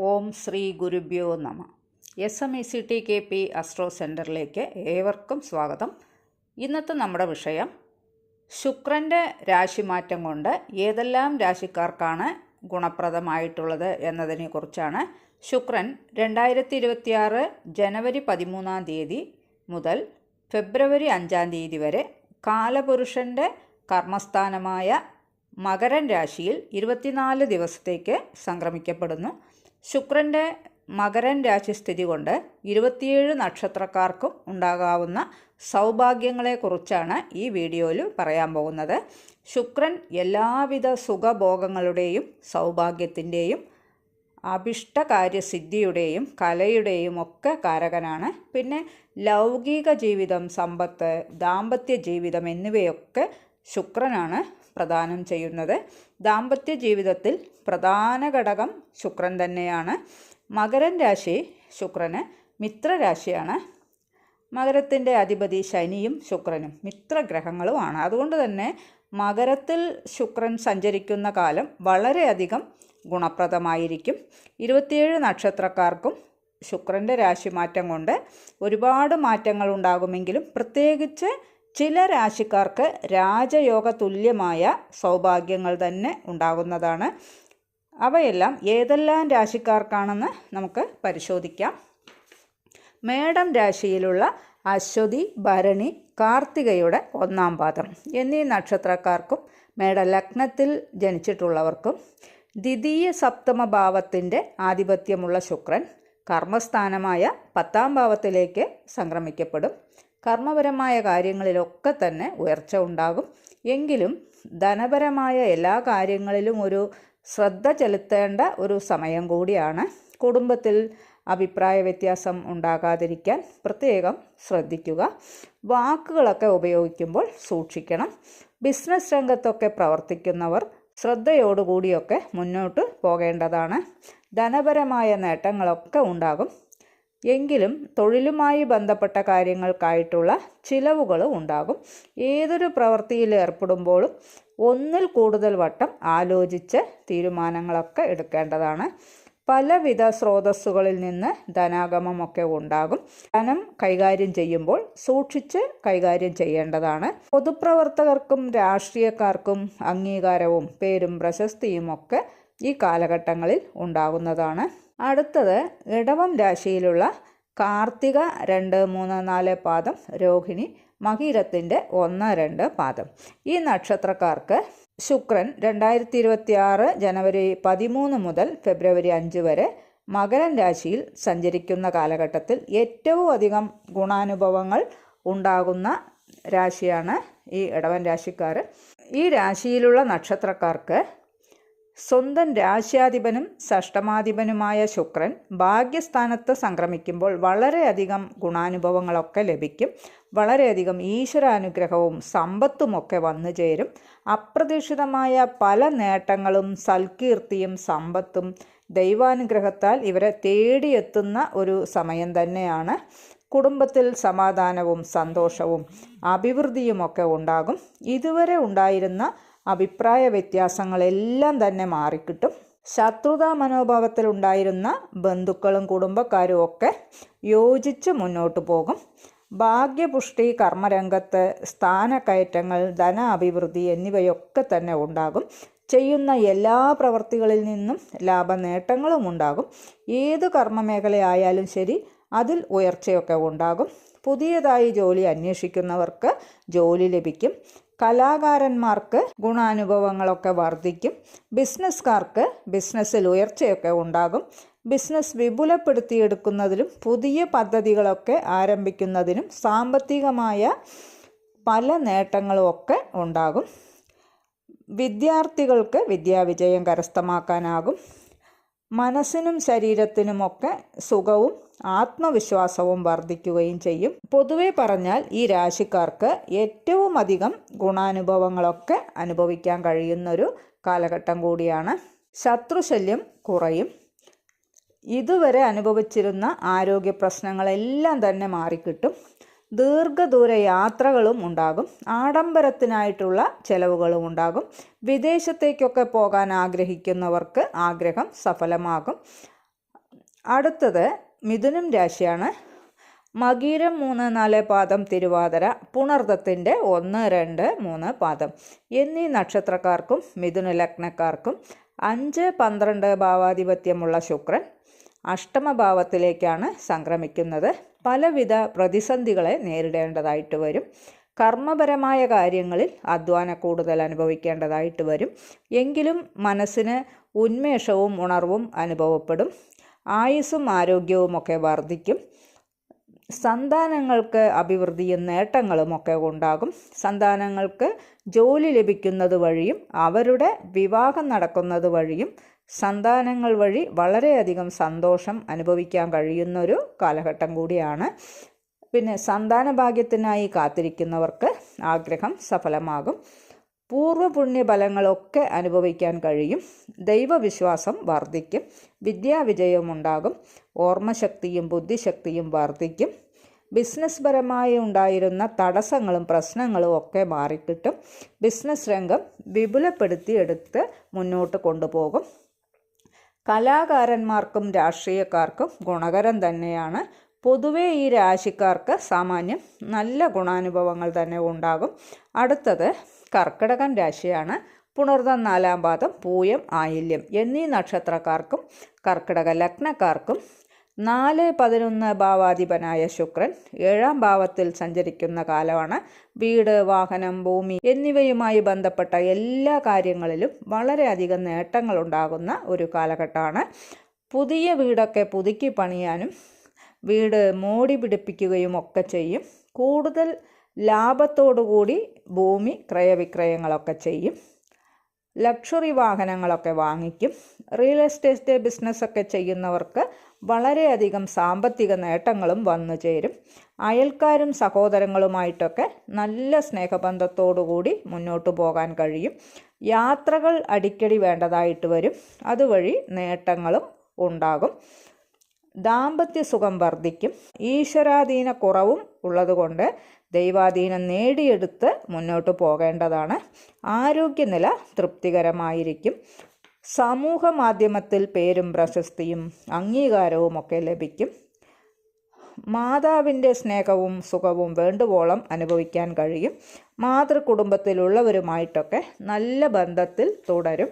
ഓം ശ്രീ ഗുരുഭ്യോ നമ. SMECTKP astro സെൻറ്ററിലേക്ക് ഏവർക്കും സ്വാഗതം. ഇന്നത്തെ നമ്മുടെ വിഷയം ശുക്രൻ്റെ രാശിമാറ്റം കൊണ്ട് ഏതെല്ലാം രാശിക്കാർക്കാണ് ഗുണപ്രദമായിട്ടുള്ളത് എന്നതിനെക്കുറിച്ചാണ്. ശുക്രൻ 2026 ജനുവരി 13 മുതൽ ഫെബ്രുവരി 5 വരെ കാലപുരുഷൻ്റെ കർമ്മസ്ഥാനമായ മകരൻ രാശിയിൽ 24 ദിവസത്തേക്ക് സംക്രമിക്കപ്പെടുന്നു. ശുക്രൻ്റെ മകരൻ രാശിസ്ഥിതി കൊണ്ട് 27 നക്ഷത്രക്കാർക്കും ഉണ്ടാകാവുന്ന സൗഭാഗ്യങ്ങളെക്കുറിച്ചാണ് ഈ വീഡിയോയിൽ പറയാൻ പോകുന്നത്. ശുക്രൻ എല്ലാവിധ സുഖഭോഗങ്ങളുടെയും സൗഭാഗ്യത്തിൻ്റെയും അഭിഷ്ടകാര്യസിദ്ധിയുടെയും കലയുടെയും ഒക്കെ കാരകനാണ്. പിന്നെ ലൗകിക ജീവിതം, സമ്പത്ത്, ദാമ്പത്യ ജീവിതം എന്നിവയൊക്കെ ശുക്രനാണ് പ്രദാനം ചെയ്യുന്നത്. ദാമ്പത്യ ജീവിതത്തിൽ പ്രധാന ഘടകം ശുക്രൻ തന്നെയാണ്. മകരൻ രാശി ശുക്രന് മിത്രരാശിയാണ്. മകരത്തിൻ്റെ അധിപതി ശനിയും ശുക്രനും മിത്രഗ്രഹങ്ങളുമാണ്. അതുകൊണ്ട് തന്നെ മകരത്തിൽ ശുക്രൻ സഞ്ചരിക്കുന്ന കാലം വളരെയധികം ഗുണപ്രദമായിരിക്കും. 27 നക്ഷത്രക്കാർക്കും ശുക്രൻ്റെ രാശിമാറ്റം കൊണ്ട് ഒരുപാട് മാറ്റങ്ങൾ ഉണ്ടാകുമെങ്കിലും പ്രത്യേകിച്ച് ചില രാശിക്കാർക്ക് രാജയോഗ തുല്യമായ സൗഭാഗ്യങ്ങൾ തന്നെ ഉണ്ടാകുന്നതാണ്. അവയെല്ലാം ഏതെല്ലാം രാശിക്കാർക്കാണെന്ന് നമുക്ക് പരിശോധിക്കാം. മേടം രാശിയിലുള്ള അശ്വതി, ഭരണി, കാർത്തികയുടെ 1-ാം പാദം എന്നീ നക്ഷത്രക്കാർക്കും മേടലഗ്നത്തിൽ ജനിച്ചിട്ടുള്ളവർക്കും ദ്വിതീയ സപ്തമ ഭാവത്തിൻ്റെ ആധിപത്യമുള്ള ശുക്രൻ കർമ്മസ്ഥാനമായ 10-ാം ഭാവത്തിലേക്ക് സംക്രമിക്കപ്പെടും. കർമ്മപരമായ കാര്യങ്ങളിലൊക്കെ തന്നെ ഉയർച്ച ഉണ്ടാകും. എങ്കിലും ധനപരമായ എല്ലാ കാര്യങ്ങളിലും ഒരു ശ്രദ്ധ ചെലുത്തേണ്ട ഒരു സമയം കൂടിയാണ്. കുടുംബത്തിൽ അഭിപ്രായ വ്യത്യാസം ഉണ്ടാകാതിരിക്കാൻ പ്രത്യേകം ശ്രദ്ധിക്കുക. വാക്കുകളൊക്കെ ഉപയോഗിക്കുമ്പോൾ സൂക്ഷിക്കണം. ബിസിനസ് രംഗത്തൊക്കെ പ്രവർത്തിക്കുന്നവർ ശ്രദ്ധയോടുകൂടിയൊക്കെ മുന്നോട്ട് പോകേണ്ടതാണ്. ധനപരമായ നേട്ടങ്ങളൊക്കെ ഉണ്ടാകും. എങ്കിലും തൊഴിലുമായി ബന്ധപ്പെട്ട കാര്യങ്ങൾക്കായിട്ടുള്ള ചിലവുകളും ഉണ്ടാകും. ഏതൊരു പ്രവൃത്തിയിൽ ഏർപ്പെടുമ്പോഴും ഒന്നിൽ കൂടുതൽ വട്ടം ആലോചിച്ച് തീരുമാനങ്ങളൊക്കെ എടുക്കേണ്ടതാണ്. പലവിധ സ്രോതസ്സുകളിൽ നിന്ന് ധനാഗമമൊക്കെ ഉണ്ടാകും. ധനം കൈകാര്യം ചെയ്യുമ്പോൾ സൂക്ഷിച്ച് കൈകാര്യം ചെയ്യേണ്ടതാണ്. പൊതുപ്രവർത്തകർക്കും രാഷ്ട്രീയക്കാർക്കും അംഗീകാരവും പേരും പ്രശസ്തിയും ഒക്കെ ഈ കാലഘട്ടങ്ങളിൽ ഉണ്ടാകുന്നതാണ്. അടുത്തത് ഇടവം രാശിയിലുള്ള കാർത്തിക 2, 3, 4 പാദം, രോഹിണി, മകീരത്തിൻ്റെ 1, 2 പാദം. ഈ നക്ഷത്രക്കാർക്ക് ശുക്രൻ 2026 ജനുവരി 13 മുതൽ ഫെബ്രുവരി 5 വരെ മകരൻ രാശിയിൽ സഞ്ചരിക്കുന്ന കാലഘട്ടത്തിൽ ഏറ്റവും അധികം ഗുണാനുഭവങ്ങൾ ഉണ്ടാകുന്ന രാശിയാണ് ഈ ഇടവൻ രാശിക്കാർ. ഈ രാശിയിലുള്ള നക്ഷത്രക്കാർക്ക് സ്വന്തം രാശ്യാധിപനും ഷഷ്ടമാധിപനുമായ ശുക്രൻ ഭാഗ്യസ്ഥാനത്ത് സംക്രമിക്കുമ്പോൾ വളരെയധികം ഗുണാനുഭവങ്ങളൊക്കെ ലഭിക്കും. വളരെയധികം ഈശ്വരാനുഗ്രഹവും സമ്പത്തുമൊക്കെ വന്നു ചേരും. അപ്രതീക്ഷിതമായ പല നേട്ടങ്ങളും സൽകീർത്തിയും സമ്പത്തും ദൈവാനുഗ്രഹത്താൽ ഇവരെ തേടിയെത്തുന്ന ഒരു സമയം തന്നെയാണ്. കുടുംബത്തിൽ സമാധാനവും സന്തോഷവും അഭിവൃദ്ധിയുമൊക്കെ ഉണ്ടാകും. ഇതുവരെ ഉണ്ടായിരുന്ന അഭിപ്രായ വ്യത്യാസങ്ങളെല്ലാം തന്നെ മാറിക്കിട്ടും. ശത്രുതാ മനോഭാവത്തിൽ ഉണ്ടായിരുന്ന ബന്ധുക്കളും കുടുംബക്കാരും ഒക്കെ യോജിച്ച് മുന്നോട്ട് പോകും. ഭാഗ്യപുഷ്ടി, കർമ്മരംഗത്ത് സ്ഥാനക്കയറ്റങ്ങൾ, ധന അഭിവൃദ്ധി എന്നിവയൊക്കെ തന്നെ ഉണ്ടാകും. ചെയ്യുന്ന എല്ലാ പ്രവൃത്തികളിൽ നിന്നും ലാഭനേട്ടങ്ങളും ഉണ്ടാകും. ഏത് കർമ്മമേഖലയായാലും ശരി അതിൽ ഉയർച്ചയൊക്കെ ഉണ്ടാകും. പുതിയതായി ജോലി അന്വേഷിക്കുന്നവർക്ക് ജോലി ലഭിക്കും. കലാകാരന്മാർക്ക് ഗുണാനുഭവങ്ങളൊക്കെ വർദ്ധിക്കും. ബിസിനസ്സുകാർക്ക് ബിസിനസ്സിൽ ഉയർച്ചയൊക്കെ ഉണ്ടാകും. ബിസിനസ് വിപുലപ്പെടുത്തിയെടുക്കുന്നതിലും പുതിയ പദ്ധതികളൊക്കെ ആരംഭിക്കുന്നതിനും സാമ്പത്തികമായ പല നേട്ടങ്ങളും ഒക്കെ ഉണ്ടാകും. വിദ്യാർത്ഥികൾക്ക് വിദ്യാവിജയം കരസ്ഥമാക്കാനാകും. മനസ്സിനും ശരീരത്തിനുമൊക്കെ സുഖവും ആത്മവിശ്വാസവും വർദ്ധിക്കുകയും ചെയ്യും. പൊതുവെ പറഞ്ഞാൽ ഈ രാശിക്കാർക്ക് ഏറ്റവും അധികം ഗുണാനുഭവങ്ങളൊക്കെ അനുഭവിക്കാൻ കഴിയുന്നൊരു കാലഘട്ടം കൂടിയാണ്. ശത്രുശല്യം കുറയും. ഇതുവരെ അനുഭവിച്ചിരുന്ന ആരോഗ്യ പ്രശ്നങ്ങളെല്ലാം തന്നെ മാറിക്കിട്ടും. ദീർഘദൂര യാത്രകളും ഉണ്ടാകും. ആഡംബരത്തിനായിട്ടുള്ള ചെലവുകളും ഉണ്ടാകും. വിദേശത്തേക്കൊക്കെ പോകാൻ ആഗ്രഹിക്കുന്നവർക്ക് ആഗ്രഹം സഫലമാകും. അടുത്തത് മിഥുനം രാശിയാണ്. മകീരം 3, 4 പാദം, തിരുവാതിര, പുണർദത്തിൻ്റെ 1, 2, 3 പാദം എന്നീ നക്ഷത്രക്കാർക്കും മിഥുന ലഗ്നക്കാർക്കും 5, 12 ഭാവാധിപത്യമുള്ള ശുക്രൻ അഷ്ടമഭാവത്തിലേക്കാണ് സംക്രമിക്കുന്നത്. പലവിധ പ്രതിസന്ധികളെ നേരിടേണ്ടതായിട്ട് വരും. കർമ്മപരമായ കാര്യങ്ങളിൽ അധ്വാന കൂടുതൽ അനുഭവിക്കേണ്ടതായിട്ട് വരും. എങ്കിലും മനസ്സിന് ഉന്മേഷവും ഉണർവും അനുഭവപ്പെടും. ആയുസ്സും ആരോഗ്യവുമൊക്കെ വർദ്ധിക്കും. സന്താനങ്ങൾക്ക് അഭിവൃദ്ധിയും നേട്ടങ്ങളുമൊക്കെ ഉണ്ടാകും. സന്താനങ്ങൾക്ക് ജോലി ലഭിക്കുന്നത് വഴിയും അവരുടെ വിവാഹം നടക്കുന്നത് വഴിയും സന്താനങ്ങൾ വഴി വളരെയധികം സന്തോഷം അനുഭവിക്കാൻ കഴിയുന്നൊരു കാലഘട്ടം കൂടിയാണ്. പിന്നെ സന്താന ഭാഗ്യത്തിനായി കാത്തിരിക്കുന്നവർക്ക് ആഗ്രഹം സഫലമാകും. പൂർവ്വപുണ്യഫലങ്ങളൊക്കെ അനുഭവിക്കാൻ കഴിയും. ദൈവവിശ്വാസം വർദ്ധിക്കും. വിദ്യാവിജയമുണ്ടാകും. ഓർമ്മശക്തിയും ബുദ്ധിശക്തിയും വർദ്ധിക്കും. ബിസിനസ് പരമായി ഉണ്ടായിരുന്ന തടസ്സങ്ങളും പ്രശ്നങ്ങളും ഒക്കെ മാറിക്കിട്ടും. ബിസിനസ് രംഗം വിപുലപ്പെടുത്തിയെടുത്ത് മുന്നോട്ട് കൊണ്ടുപോകും. കലാകാരന്മാർക്കും രാഷ്ട്രീയക്കാർക്കും ഗുണകരം തന്നെയാണ്. പൊതുവെ ഈ രാശിക്കാർക്ക് സാമാന്യം നല്ല ഗുണാനുഭവങ്ങൾ തന്നെ ഉണ്ടാകും. അടുത്തത് കർക്കിടകൻ രാശിയാണ്. പുണർദം 4 പാദം, പൂയം, ആയില്യം എന്നീ നക്ഷത്രക്കാർക്കും കർക്കിടക ലഗ്നക്കാർക്കും 4, 11 ഭാവാധിപനായ ശുക്രൻ 7-ാം ഭാവത്തിൽ സഞ്ചരിക്കുന്ന കാലമാണ്. വീട്, വാഹനം, ഭൂമി എന്നിവയുമായി ബന്ധപ്പെട്ട എല്ലാ കാര്യങ്ങളിലും വളരെയധികം നേട്ടങ്ങൾ ഉണ്ടാകുന്ന ഒരു കാലഘട്ടമാണ്. പുതിയ വീടൊക്കെ പുതുക്കി പണിയാനും വീട് മോടി പിടിപ്പിക്കുകയും ഒക്കെ ചെയ്യും. കൂടുതൽ ലാഭത്തോടുകൂടി ഭൂമി ക്രയവിക്രയങ്ങളൊക്കെ ചെയ്യും. ലക്ഷറി വാഹനങ്ങളൊക്കെ വാങ്ങിക്കും. റിയൽ എസ്റ്റേറ്റ് ബിസിനസ്സൊക്കെ ചെയ്യുന്നവർക്ക് വളരെയധികം സാമ്പത്തിക നേട്ടങ്ങളും വന്നു ചേരും. അയൽക്കാരും സഹോദരങ്ങളുമായിട്ടൊക്കെ നല്ല സ്നേഹബന്ധത്തോടുകൂടി മുന്നോട്ട് പോകാൻ കഴിയും. യാത്രകൾ അടിക്കടി വേണ്ടതായിട്ട് വരും. അതുവഴി നേട്ടങ്ങളും ഉണ്ടാകും. ദാമ്പത്യ സുഖം വർദ്ധിക്കും. ഈശ്വരാധീന കുറവും ഉള്ളതുകൊണ്ട് ദൈവാധീനം നേടിയെടുത്ത് മുന്നോട്ട് പോകേണ്ടതാണ്. ആരോഗ്യനില തൃപ്തികരമായിരിക്കും. സമൂഹ മാധ്യമത്തിൽ പേരും പ്രശസ്തിയും അംഗീകാരവും ഒക്കെ ലഭിക്കും. മാതാവിൻ്റെ സ്നേഹവും സുഖവും വേണ്ടുവോളം അനുഭവിക്കാൻ കഴിയും. മാതൃകുടുംബത്തിലുള്ളവരുമായിട്ടൊക്കെ നല്ല ബന്ധത്തിൽ തുടരും.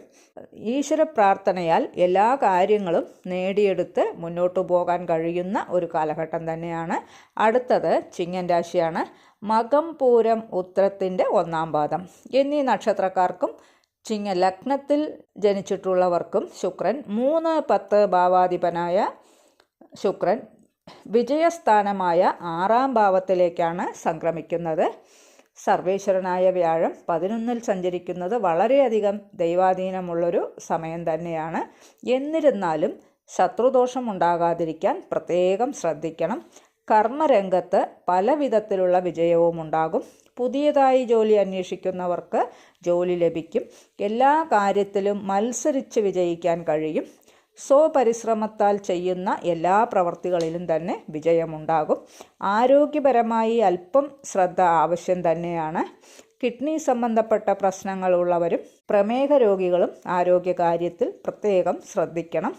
ഈശ്വര പ്രാർത്ഥനയാൽ എല്ലാ കാര്യങ്ങളും നേടിയെടുത്ത് മുന്നോട്ടു പോകാൻ കഴിയുന്ന ഒരു കാലഘട്ടം തന്നെയാണ്. അടുത്തത് ചിങ്ങൻ രാശിയാണ്. മകം, പൂരം, ഉത്രത്തിൻ്റെ 1-ാം പാദം എന്നീ നക്ഷത്രക്കാർക്കും ചിങ്ങ ലഗ്നത്തിൽ ജനിച്ചിട്ടുള്ളവർക്കും ശുക്രൻ 3, 10 ഭാവാധിപനായ ശുക്രൻ വിജയസ്ഥാനമായ 6-ാം ഭാവത്തിലേക്കാണ് സംക്രമിക്കുന്നത്. സർവേശ്വരനായ വ്യാഴം 11-ൽ സഞ്ചരിക്കുന്നത് വളരെയധികം ദൈവാധീനമുള്ളൊരു സമയം തന്നെയാണ്. എന്നിരുന്നാലും ശത്രുദോഷം ഉണ്ടാകാതിരിക്കാൻ പ്രത്യേകം ശ്രദ്ധിക്കണം. കർമ്മരംഗത്ത് പല വിധത്തിലുള്ള വിജയവും ഉണ്ടാകും. പുതിയതായി ജോലി അന്വേഷിക്കുന്നവർക്ക് ജോലി ലഭിക്കും. എല്ലാ കാര്യത്തിലും മത്സരിച്ച് വിജയിക്കാൻ കഴിയും. സ്വപരിശ്രമത്താൽ ചെയ്യുന്ന എല്ലാ പ്രവൃത്തികളിലും തന്നെ വിജയമുണ്ടാകും. ആരോഗ്യപരമായി അല്പം ശ്രദ്ധ ആവശ്യം തന്നെയാണ്. കിഡ്നി സംബന്ധപ്പെട്ട പ്രശ്നങ്ങളുള്ളവരും പ്രമേഹ രോഗികളും ആരോഗ്യകാര്യത്തിൽ പ്രത്യേകം ശ്രദ്ധിക്കണം.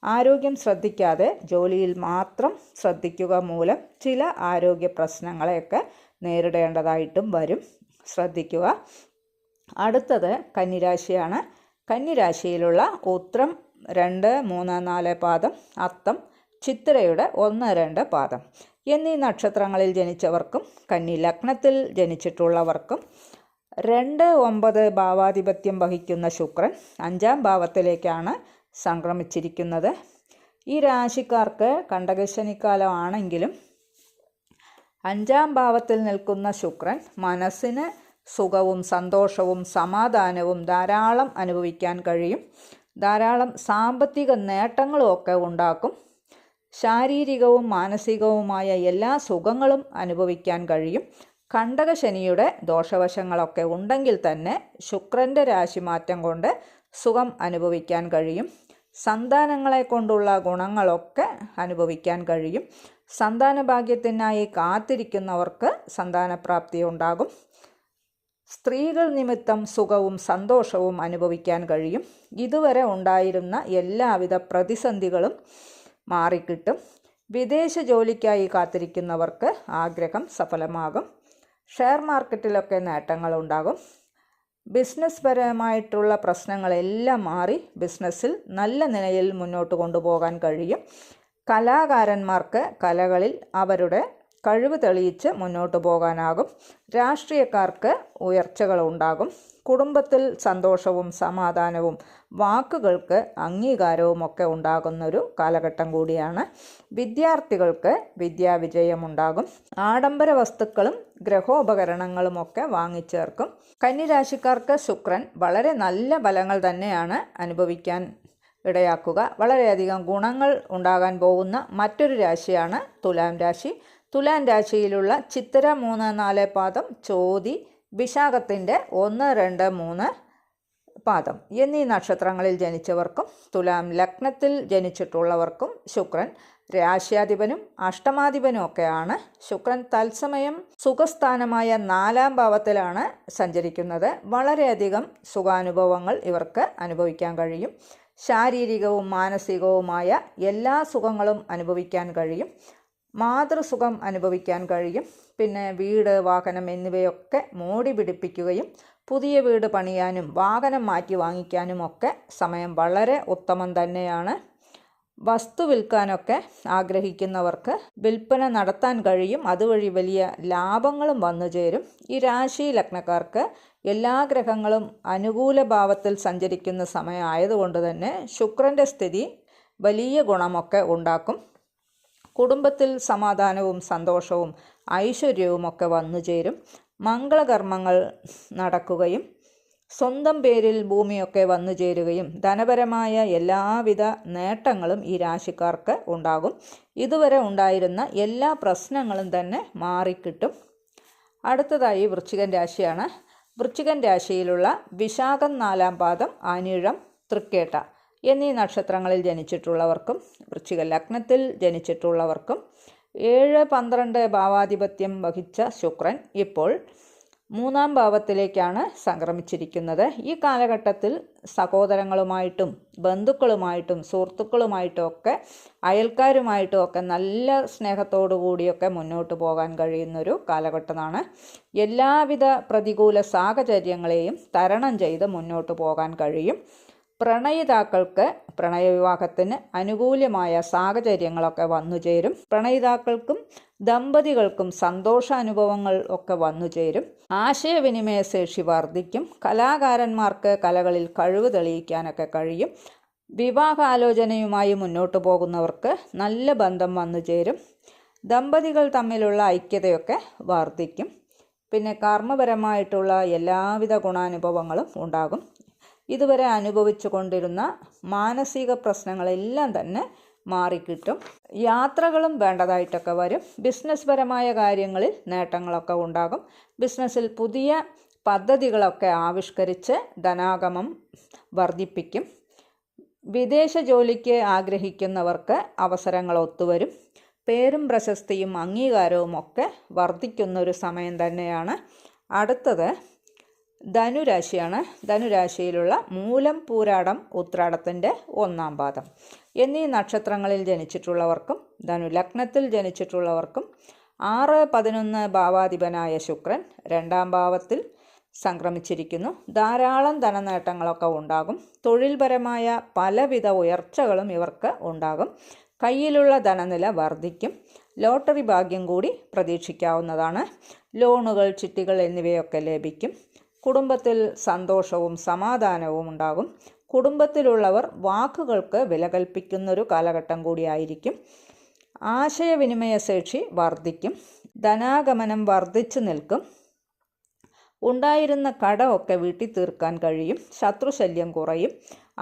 ആരോഗ്യം ശ്രദ്ധിക്കാതെ ജോലിയിൽ മാത്രം ശ്രദ്ധിക്കുക മൂലം ചില ആരോഗ്യ പ്രശ്നങ്ങളെയൊക്കെ നേരിടേണ്ടതായിട്ടും വരും. ശ്രദ്ധിക്കുക. അടുത്തത് കന്നിരാശിയാണ്. കന്നിരാശിയിലുള്ള ഉത്രം 2, 3, 4 പാദം, അത്തം, ചിത്തിരയുടെ 1, 2 പാദം എന്നീ നക്ഷത്രങ്ങളിൽ ജനിച്ചവർക്കും കന്നി ലഗ്നത്തിൽ ജനിച്ചിട്ടുള്ളവർക്കും 2, 9 ഭാവാധിപത്യം വഹിക്കുന്ന ശുക്രൻ 5-ാം ഭാവത്തിലേക്കാണ് സംക്രമിച്ചിരിക്കുന്നത്. ഈ രാശിക്കാർക്ക് കണ്ടകശനിക്കാലം ആണെങ്കിലും 5-ാം ഭാവത്തിൽ നിൽക്കുന്ന ശുക്രൻ മനസ്സിന് സുഖവും സന്തോഷവും സമാധാനവും ധാരാളം അനുഭവിക്കാൻ കഴിയും. ധാരാളം സാമ്പത്തിക നേട്ടങ്ങളും ഒക്കെ ഉണ്ടാക്കും. ശാരീരികവും മാനസികവുമായ എല്ലാ സുഖങ്ങളും അനുഭവിക്കാൻ കഴിയും. കണ്ടകശനിയുടെ ദോഷവശങ്ങളൊക്കെ ഉണ്ടെങ്കിൽ തന്നെ ശുക്രൻ്റെ രാശിമാറ്റം കൊണ്ട് സുഖം അനുഭവിക്കാൻ കഴിയും. സന്താനങ്ങളെ കൊണ്ടുള്ള ഗുണങ്ങളൊക്കെ അനുഭവിക്കാൻ കഴിയും. സന്താനഭാഗ്യത്തിനായി കാത്തിരിക്കുന്നവർക്ക് സന്താനപ്രാപ്തി ഉണ്ടാകും. സ്ത്രീകൾ നിമിത്തം സുഖവും സന്തോഷവും അനുഭവിക്കാൻ കഴിയും. ഇതുവരെ ഉണ്ടായിരുന്ന എല്ലാവിധ പ്രതിസന്ധികളും മാറിക്കിട്ടും. വിദേശ ജോലിക്കായി കാത്തിരിക്കുന്നവർക്ക് ആഗ്രഹം സഫലമാകും. ഷെയർ മാർക്കറ്റിലൊക്കെ നേട്ടങ്ങളുണ്ടാകും. ബിസിനസ് പരമായിട്ടുള്ള പ്രശ്നങ്ങളെല്ലാം മാറി ബിസിനസ്സിൽ നല്ല നിലയിൽ മുന്നോട്ട് കൊണ്ടുപോകാൻ കഴിയും. കലാകാരന്മാർക്ക് കലകളിൽ അവരുടെ കഴിവ് തെളിയിച്ച് മുന്നോട്ട് പോകാനാകും. രാഷ്ട്രീയക്കാർക്ക് ഉയർച്ചകളുണ്ടാകും. കുടുംബത്തിൽ സന്തോഷവും സമാധാനവും വാക്കുകൾക്ക് അംഗീകാരവുമൊക്കെ ഉണ്ടാകുന്നൊരു കാലഘട്ടം കൂടിയാണ്. വിദ്യാർത്ഥികൾക്ക് വിദ്യാവിജയമുണ്ടാകും. ആഡംബര വസ്തുക്കളും ഗ്രഹോപകരണങ്ങളുമൊക്കെ വാങ്ങിച്ചേർക്കും. കന്നിരാശിക്കാർക്ക് ശുക്രൻ വളരെ നല്ല ഫലങ്ങൾ തന്നെയാണ് അനുഭവിക്കാൻ ഇടയാക്കുക. വളരെയധികം ഗുണങ്ങൾ ഉണ്ടാകാൻ പോകുന്ന മറ്റൊരു രാശിയാണ് തുലാം രാശി. തുലാം രാശിയിലുള്ള ചിത്തിര 3, 4 പാദം, ചോതി, വിശാഖത്തിൻ്റെ 1, 2, 3 പാദം എന്നീ നക്ഷത്രങ്ങളിൽ ജനിച്ചവർക്കും തുലാം ലഗ്നത്തിൽ ജനിച്ചിട്ടുള്ളവർക്കും ശുക്രൻ രാശ്യാധിപനും അഷ്ടമാധിപനും ഒക്കെയാണ്. ശുക്രൻ തത്സമയം സുഖസ്ഥാനമായ 4-ാം ഭാവത്തിലാണ് സഞ്ചരിക്കുന്നത്. വളരെയധികം സുഖാനുഭവങ്ങൾ ഇവർക്ക് അനുഭവിക്കാൻ കഴിയും. ശാരീരികവും മാനസികവുമായ എല്ലാ സുഖങ്ങളും അനുഭവിക്കാൻ കഴിയും. മാതൃസുഖം അനുഭവിക്കാൻ കഴിയും. പിന്നെ വീട്, വാഹനം എന്നിവയൊക്കെ മോടി പിടിപ്പിക്കുകയും പുതിയ വീട് പണിയാനും വാഹനം മാറ്റി വാങ്ങിക്കാനും ഒക്കെ സമയം വളരെ ഉത്തമം തന്നെയാണ്. വസ്തു വിൽക്കാനൊക്കെ ആഗ്രഹിക്കുന്നവർക്ക് വിൽപ്പന നടത്താൻ കഴിയും. അതുവഴി വലിയ ലാഭങ്ങളും വന്നു ചേരും. ഈ രാശി ലഗ്നക്കാർക്ക് എല്ലാ ഗ്രഹങ്ങളും അനുകൂല ഭാവത്തിൽ സഞ്ചരിക്കുന്ന സമയം ആയതുകൊണ്ട് തന്നെ ശുക്രൻ്റെ സ്ഥിതി വലിയ ഗുണമൊക്കെ ഉണ്ടാക്കും. കുടുംബത്തിൽ സമാധാനവും സന്തോഷവും ഐശ്വര്യവും ഒക്കെ വന്നു ചേരും. മംഗളകർമ്മങ്ങൾ നടക്കുകയും സ്വന്തം പേരിൽ ഭൂമിയൊക്കെ വന്നു ചേരുകയും ധനപരമായ എല്ലാവിധ നേട്ടങ്ങളും ഈ രാശിക്കാർക്ക് ഉണ്ടാകും. ഇതുവരെ ഉണ്ടായിരുന്ന എല്ലാ പ്രശ്നങ്ങളും തന്നെ മാറിക്കിട്ടും. അടുത്തതായി വൃശ്ചികൻ രാശിയാണ്. വൃശ്ചികൻ രാശിയിലുള്ള വിശാഖം 4-ാം പാദം, അനിഴം, തൃക്കേട്ട എന്നീ നക്ഷത്രങ്ങളിൽ ജനിച്ചിട്ടുള്ളവർക്കും വൃശ്ചിക ലഗ്നത്തിൽ ജനിച്ചിട്ടുള്ളവർക്കും 7, 12 ഭാവാധിപത്യം വഹിച്ച ശുക്രൻ ഇപ്പോൾ 3-ാം ഭാവത്തിലേക്കാണ് സംക്രമിച്ചിരിക്കുന്നത്. ഈ കാലഘട്ടത്തിൽ സഹോദരങ്ങളുമായിട്ടും ബന്ധുക്കളുമായിട്ടും സുഹൃത്തുക്കളുമായിട്ടും ഒക്കെ അയൽക്കാരുമായിട്ടും ഒക്കെ നല്ല സ്നേഹത്തോടു കൂടിയൊക്കെ മുന്നോട്ട് പോകാൻ കഴിയുന്നൊരു കാലഘട്ടമാണ്. എല്ലാവിധ പ്രതികൂല സാഹചര്യങ്ങളെയും തരണം ചെയ്ത് മുന്നോട്ട് പോകാൻ കഴിയും. പ്രണയിതാക്കൾക്ക് പ്രണയവിവാഹത്തിന് അനുകൂലമായ സാഹചര്യങ്ങളൊക്കെ വന്നു ചേരും. പ്രണയിതാക്കൾക്കും ദമ്പതികൾക്കും സന്തോഷാനുഭവങ്ങൾ ഒക്കെ വന്നു ചേരും. ആശയവിനിമയ ശേഷി വർദ്ധിക്കും. കലാകാരന്മാർക്ക് കലകളിൽ കഴിവ് തെളിയിക്കാനൊക്കെ കഴിയും. വിവാഹാലോചനയുമായി മുന്നോട്ട് പോകുന്നവർക്ക് നല്ല ബന്ധം വന്നു ചേരും. ദമ്പതികൾ തമ്മിലുള്ള ഐക്യതയൊക്കെ വർദ്ധിക്കും. പിന്നെ കർമ്മപരമായിട്ടുള്ള എല്ലാവിധ ഗുണാനുഭവങ്ങളും ഉണ്ടാകും. ഇതുവരെ അനുഭവിച്ചു കൊണ്ടിരുന്ന മാനസിക പ്രശ്നങ്ങളെല്ലാം തന്നെ മാറിക്കിട്ടും. യാത്രകളും വേണ്ടതായിട്ടൊക്കെ വരും. ബിസിനസ് പരമായ കാര്യങ്ങളിൽ നേട്ടങ്ങളൊക്കെ ഉണ്ടാകും. ബിസിനസ്സിൽ പുതിയ പദ്ധതികളൊക്കെ ആവിഷ്കരിച്ച് ധനാഗമം വർദ്ധിപ്പിക്കും. വിദേശ ജോലിക്ക് ആഗ്രഹിക്കുന്നവർക്ക് അവസരങ്ങൾ ഒത്തുവരും. പേരും പ്രശസ്തിയും അംഗീകാരവും ഒക്കെ വർദ്ധിക്കുന്നൊരു സമയം തന്നെയാണ്. അടുത്തത് ധനുരാശിയാണ്. ധനുരാശിയിലുള്ള മൂലം, പൂരാടം, ഉത്രാടത്തിൻ്റെ 1-ാം പാദം എന്നീ നക്ഷത്രങ്ങളിൽ ജനിച്ചിട്ടുള്ളവർക്കും ധനുലഗ്നത്തിൽ ജനിച്ചിട്ടുള്ളവർക്കും 6, 11 ഭാവാധിപനായ ശുക്രൻ 2-ാം ഭാവത്തിൽ സംക്രമിച്ചിരിക്കുന്നു. ധാരാളം ധനനേട്ടങ്ങളൊക്കെ ഉണ്ടാകും. തൊഴിൽപരമായ പലവിധ ഉയർച്ചകളും ഇവർക്ക് ഉണ്ടാകും. കയ്യിലുള്ള ധനനില വർദ്ധിക്കും. ലോട്ടറി ഭാഗ്യം കൂടി പ്രതീക്ഷിക്കാവുന്നതാണ്. ലോണുകൾ, ചിട്ടികൾ എന്നിവയൊക്കെ ലഭിക്കും. കുടുംബത്തിൽ സന്തോഷവും സമാധാനവും ഉണ്ടാകും. കുടുംബത്തിലുള്ളവർ വാക്കുകൾക്ക് വില കൽപ്പിക്കുന്നൊരു കാലഘട്ടം കൂടിയായിരിക്കും. ആശയവിനിമയ ശേഷി വർദ്ധിക്കും. ധനാഗമനം വർദ്ധിച്ചു നിൽക്കും. ഉണ്ടായിരുന്ന കടമൊക്കെ വീട്ടി തീർക്കാൻ കഴിയും. ശത്രുശല്യം കുറയും.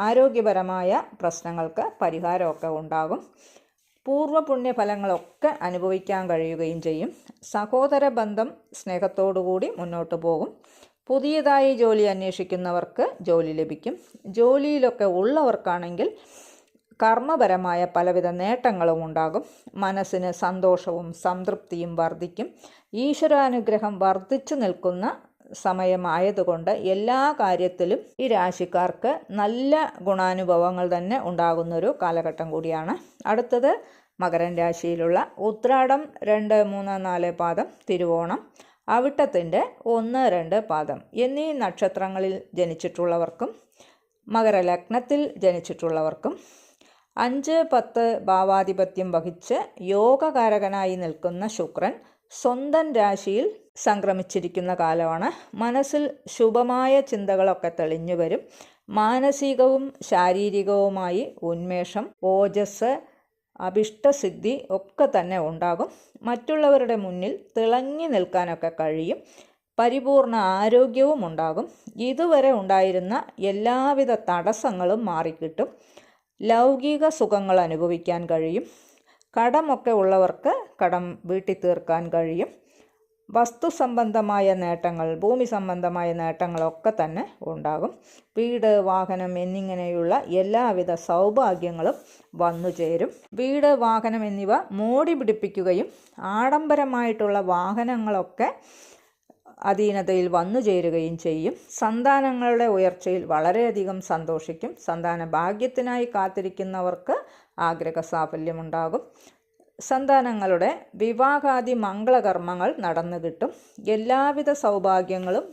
ആരോഗ്യപരമായ പ്രശ്നങ്ങൾക്ക് പരിഹാരമൊക്കെ ഉണ്ടാകും. പൂർവ്വപുണ്യഫലങ്ങളൊക്കെ അനുഭവിക്കാൻ കഴിയുകയും ചെയ്യും. സഹോദര ബന്ധം സ്നേഹത്തോടുകൂടി മുന്നോട്ട് പോകും. പുതിയതായി ജോലി അന്വേഷിക്കുന്നവർക്ക് ജോലി ലഭിക്കും. ജോലിയിലൊക്കെ ഉള്ളവർക്കാണെങ്കിൽ കർമ്മപരമായ പലവിധ നേട്ടങ്ങളും ഉണ്ടാകും. മനസ്സിന് സന്തോഷവും സംതൃപ്തിയും വർദ്ധിക്കും. ഈശ്വരാനുഗ്രഹം വർദ്ധിച്ചു നിൽക്കുന്ന സമയമായതുകൊണ്ട് എല്ലാ കാര്യത്തിലും ഈ രാശിക്കാർക്ക് നല്ല ഗുണാനുഭവങ്ങൾ തന്നെ ഉണ്ടാകുന്നൊരു കാലഘട്ടം കൂടിയാണ്. അടുത്തത് മകരം രാശിയിലുള്ള ഉത്രാടം 2, 3, 4 പാദം, തിരുവോണം, അവിട്ടത്തിൻ്റെ 1, 2 പാദം എന്നീ നക്ഷത്രങ്ങളിൽ ജനിച്ചിട്ടുള്ളവർക്കും മകരലഗ്നത്തിൽ ജനിച്ചിട്ടുള്ളവർക്കും 5, 10 ഭാവാധിപത്യം വഹിച്ച് യോഗകാരകനായി നിൽക്കുന്ന ശുക്രൻ സ്വന്തം രാശിയിൽ സംക്രമിച്ചിരിക്കുന്ന കാലമാണ്. മനസ്സിൽ ശുഭമായ ചിന്തകളൊക്കെ തെളിഞ്ഞു വരും. മാനസികവും ശാരീരികവുമായി ഉന്മേഷം, ഓജസ്, അഭിഷ്ടസിദ്ധി ഒക്കെ തന്നെ ഉണ്ടാകും. മറ്റുള്ളവരുടെ മുന്നിൽ തിളങ്ങി നിൽക്കാനൊക്കെ കഴിയും. പരിപൂർണ ആരോഗ്യവും ഉണ്ടാകും. ഇതുവരെ ഉണ്ടായിരുന്ന എല്ലാവിധ തടസ്സങ്ങളും മാറിക്കിട്ടും. ലൗകിക സുഖങ്ങൾ അനുഭവിക്കാൻ കഴിയും. കടമൊക്കെ ഉള്ളവർക്ക് കടം വീട്ടി തീർക്കാൻ കഴിയും. വസ്തു സംബന്ധമായ നേട്ടങ്ങൾ, ഭൂമി സംബന്ധമായ നേട്ടങ്ങളൊക്കെ തന്നെ ഉണ്ടാകും. വീട്, വാഹനം എന്നിങ്ങനെയുള്ള എല്ലാവിധ സൗഭാഗ്യങ്ങളും വന്നു ചേരും. വീട്, വാഹനം എന്നിവ മോടി പിടിപ്പിക്കുകയും ആഡംബരമായിട്ടുള്ള വാഹനങ്ങളൊക്കെ അധീനതയിൽ വന്നു ചേരുകയും ചെയ്യും. സന്താനങ്ങളുടെ ഉയർച്ചയിൽ വളരെയധികം സന്തോഷിക്കും. സന്താന ഭാഗ്യത്തിനായി കാത്തിരിക്കുന്നവർക്ക് ആഗ്രഹ സാഫല്യമുണ്ടാകും. സന്താനങ്ങളുടെ വിവാഹാദി മംഗളകർമ്മങ്ങൾ നടന്നു കിട്ടും. എല്ലാവിധ സൗഭാഗ്യങ്ങളും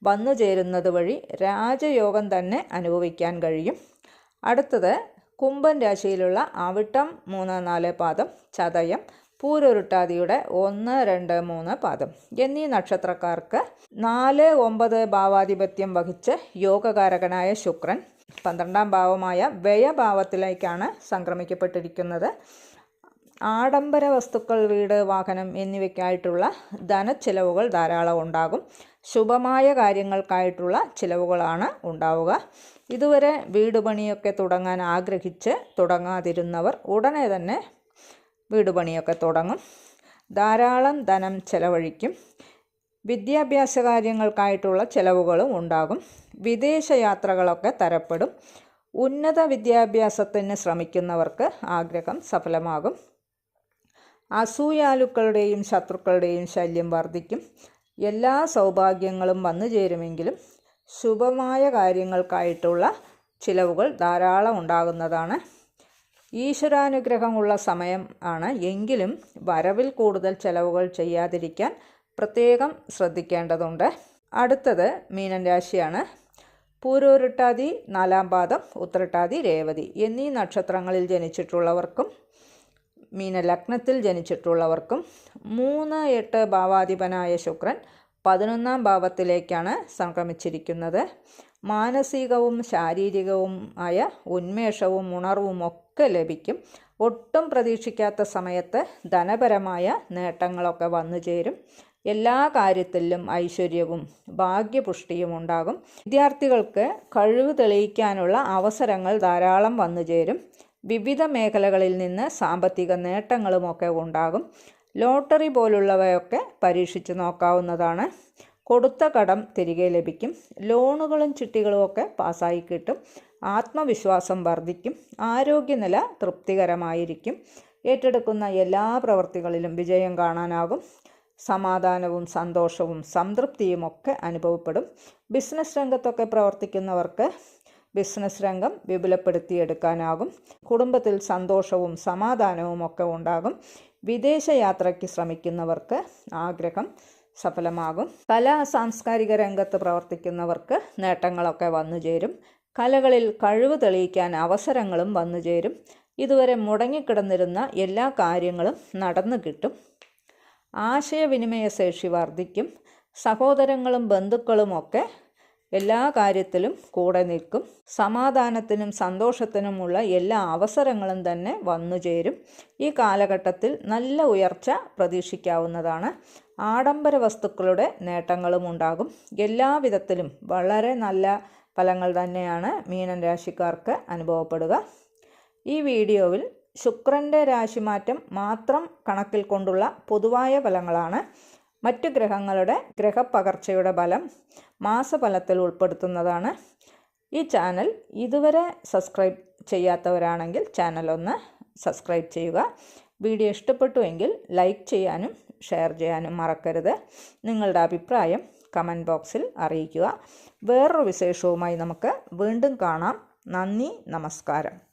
വന്നു ചേരുന്നത് വഴി രാജയോഗം തന്നെ അനുഭവിക്കാൻ കഴിയും. അടുത്തത് കുംഭൻ രാശിയിലുള്ള അവിട്ടം 3, 4 പാദം, ചതയം, പൂരുരുട്ടാതിയുടെ 1, 2, 3 പാദം എന്നീ നക്ഷത്രക്കാർക്ക് 4, 9 ഭാവാധിപത്യം വഹിച്ച് യോഗകാരകനായ ശുക്രൻ 12ാം ഭാവമായ വ്യയഭാവത്തിലേക്കാണ് സംക്രമിക്കപ്പെട്ടിരിക്കുന്നത്. ആഡംബര വസ്തുക്കൾ, വീട്, വാഹനം എന്നിവയ്ക്കായിട്ടുള്ള ധനച്ചിലവുകൾ ധാരാളം ഉണ്ടാകും. ശുഭമായ കാര്യങ്ങൾക്കായിട്ടുള്ള ചിലവുകളാണ് ഉണ്ടാവുക. ഇതുവരെ വീട് പണിയൊക്കെ തുടങ്ങാൻ ആഗ്രഹിച്ച് തുടങ്ങാതിരുന്നവർ ഉടനെ തന്നെ വീട് പണിയൊക്കെ തുടങ്ങും. ധാരാളം ധനം ചെലവഴിക്കും. വിദ്യാഭ്യാസ കാര്യങ്ങൾക്കായിട്ടുള്ള ചിലവുകളും ഉണ്ടാകും. വിദേശ യാത്രകളൊക്കെ തരപ്പെടും. ഉന്നത വിദ്യാഭ്യാസത്തിന് ശ്രമിക്കുന്നവർക്ക് ആഗ്രഹം സഫലമാകും. അസൂയാലുക്കളുടെയും ശത്രുക്കളുടെയും ശല്യം വർദ്ധിക്കും. എല്ലാ സൗഭാഗ്യങ്ങളും വന്നു ചേരുമെങ്കിലും ശുഭമായ കാര്യങ്ങൾക്കായിട്ടുള്ള ചിലവുകൾ ധാരാളം ഉണ്ടാകുന്നതാണ്. ഈശ്വരാനുഗ്രഹമുള്ള സമയം ആണ്. എങ്കിലും വരവിൽ കൂടുതൽ ചെലവുകൾ ചെയ്യാതിരിക്കാൻ പ്രത്യേകം ശ്രദ്ധിക്കേണ്ടതുണ്ട്. അടുത്തത് മീനൻ രാശിയാണ്. പൂരോരുട്ടാതി 4ാം പാദം, ഉത്രട്ടാതി, രേവതി എന്നീ നക്ഷത്രങ്ങളിൽ ജനിച്ചിട്ടുള്ളവർക്കും മീനലഗ്നത്തിൽ ജനിച്ചിട്ടുള്ളവർക്കും 3, 8 ഭാവാധിപനായ ശുക്രൻ 11ാം ഭാവത്തിലേക്കാണ് സംക്രമിച്ചിരിക്കുന്നത്. മാനസികവും ശാരീരികവുമായ ഉന്മേഷവും ഉണർവും ഒക്കെ ലഭിക്കും. ഒട്ടും പ്രതീക്ഷിക്കാത്ത സമയത്ത് ധനപരമായ നേട്ടങ്ങളൊക്കെ വന്നു ചേരും. എല്ലാ കാര്യത്തിലും ഐശ്വര്യവും ഭാഗ്യപുഷ്ടിയും ഉണ്ടാകും. വിദ്യാർത്ഥികൾക്ക് കഴിവ് തെളിയിക്കാനുള്ള അവസരങ്ങൾ ധാരാളം വന്നു ചേരും. വിവിധ മേഖലകളിൽ നിന്ന് സാമ്പത്തിക നേട്ടങ്ങളുമൊക്കെ ഉണ്ടാകും. ലോട്ടറി പോലുള്ളവയൊക്കെ പരീക്ഷിച്ച് നോക്കാവുന്നതാണ്. കൊടുത്ത കടം തിരികെ ലഭിക്കും. ലോണുകളും ചിട്ടികളുമൊക്കെ പാസ്സായി കിട്ടും. ആത്മവിശ്വാസം വർദ്ധിക്കും. ആരോഗ്യനില തൃപ്തികരമായിരിക്കും. ഏറ്റെടുക്കുന്ന എല്ലാ പ്രവൃത്തികളിലും വിജയം കാണാനാകും. സമാധാനവും സന്തോഷവും സംതൃപ്തിയും ഒക്കെ അനുഭവപ്പെടും. ബിസിനസ് രംഗത്തൊക്കെ പ്രവർത്തിക്കുന്നവർക്ക് ബിസിനസ് രംഗം വിപുലപ്പെടുത്തിയെടുക്കാനാകും. കുടുംബത്തിൽ സന്തോഷവും സമാധാനവും ഒക്കെ ഉണ്ടാകും. വിദേശ യാത്രയ്ക്ക് ശ്രമിക്കുന്നവർക്ക് ആഗ്രഹം സഫലമാകും. കലാ സാംസ്കാരിക രംഗത്ത് പ്രവർത്തിക്കുന്നവർക്ക് നേട്ടങ്ങളൊക്കെ വന്നു ചേരും. കലകളിൽ കഴിവ് തെളിയിക്കാൻ അവസരങ്ങളും വന്നു ചേരും. ഇതുവരെ മുടങ്ങിക്കിടന്നിരുന്ന എല്ലാ കാര്യങ്ങളും നടന്നു കിട്ടും. ആശയവിനിമയ ശേഷി വർദ്ധിക്കും. സഹോദരങ്ങളും ബന്ധുക്കളുമൊക്കെ എല്ലാ കാര്യത്തിലും കൂടെ നിൽക്കും. സമാധാനത്തിനും സന്തോഷത്തിനുമുള്ള എല്ലാ അവസരങ്ങളും തന്നെ വന്നു ചേരും. ഈ കാലഘട്ടത്തിൽ നല്ല ഉയർച്ച പ്രതീക്ഷിക്കാവുന്നതാണ്. ആഡംബര വസ്തുക്കളുടെ നേട്ടങ്ങളും ഉണ്ടാകും. എല്ലാവിധത്തിലും വളരെ നല്ല ഫലങ്ങൾ തന്നെയാണ് മീനൻ രാശിക്കാർക്ക് അനുഭവപ്പെടുക. ഈ വീഡിയോയിൽ ശുക്രൻ്റെ രാശിമാറ്റം മാത്രം കണക്കിൽ കൊണ്ടുള്ള പൊതുവായ ഫലങ്ങളാണ്. മറ്റു ഗ്രഹങ്ങളുടെ ഗ്രഹപ്പകർച്ചയുടെ ഫലം മാസഫലത്തിൽ ഉൾപ്പെടുത്തുന്നതാണ്. ഈ ചാനൽ ഇതുവരെ സബ്സ്ക്രൈബ് ചെയ്യാത്തവരാണെങ്കിൽ ചാനൽ ഒന്ന് സബ്സ്ക്രൈബ് ചെയ്യുക. വീഡിയോ ഇഷ്ടപ്പെട്ടുവെങ്കിൽ ലൈക്ക് ചെയ്യാനും ഷെയർ ചെയ്യാനും മറക്കരുത്. നിങ്ങളുടെ അഭിപ്രായം കമൻറ്റ് ബോക്സിൽ അറിയിക്കുക. വേറൊരു വിശേഷവുമായി നമുക്ക് വീണ്ടും കാണാം. നന്ദി, നമസ്കാരം.